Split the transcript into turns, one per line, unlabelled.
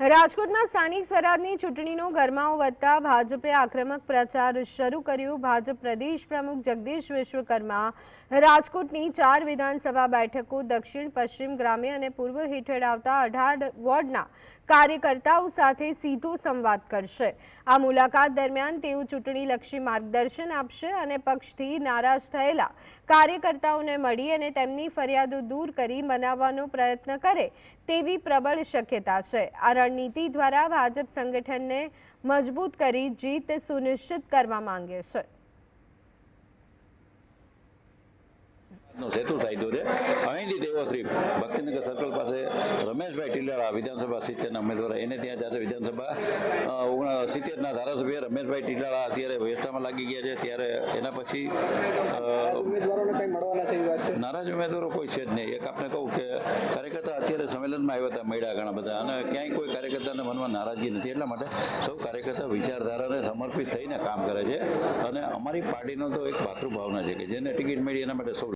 રાજકોટમાં સ્થાનિક સ્વરાજની ચૂંટણીનો ગરમાવો વધતા ભાજપે આક્રમક પ્રચાર શરૂ કર્યો। ભાજપ પ્રદેશ પ્રમુખ જગદીશ વિશ્વકર્મા રાજકોટની 4 વિધાનસભા બેઠકો દક્ષિણ પશ્ચિમ ગ્રામ્ય અને પૂર્વ હેઠળ આવતા 18 વોર્ડના કાર્યકર્તાઓ સાથે સીધો સંવાદ કરશે। આ મુલાકાત દરમિયાન તેઓ ચૂંટણીલક્ષી માર્ગદર્શન આપશે અને પક્ષથી નારાજ થયેલા કાર્યકર્તાઓને મળી અને તેમની ફરિયાદો દૂર કરી મનાવવાનો પ્રયત્ન કરે તેવી પ્રબળ શક્યતા છે। આ રણનીતિ દ્વારા ભાજપ સંગઠનને મજબૂત કરી જીત સુનિશ્ચિત કરવા માંગે છે।
સેતુ સાધ્યો છે। અહીંથી તેઓ શ્રી ભક્તિનગર સર્કલ પાસે રમેશભાઈ ટીલાળા વિધાનસભા 70ના ઉમેદવાર એને ત્યાં જશે। વિધાનસભા 70ના ધારાસભ્ય રમેશભાઈ ટીલાળા અત્યારે વ્યવસ્થામાં લાગી ગયા છે। ત્યારે એના પછી નારાજ ઉમેદવારો કોઈ છે જ નહીં। એક આપણે કહું કે કાર્યકર્તા અત્યારે સંમેલનમાં આવ્યા હતા મળ્યા ઘણા બધા અને ક્યાંય કોઈ કાર્યકર્તાને મનમાં નારાજગી નથી। એટલા માટે સૌ કાર્યકર્તા વિચારધારાને સમર્પિત થઈને કામ કરે છે અને અમારી પાર્ટીનો તો એક ભાતૃભાવના છે કે જેને ટિકિટ મળી એના માટે સૌ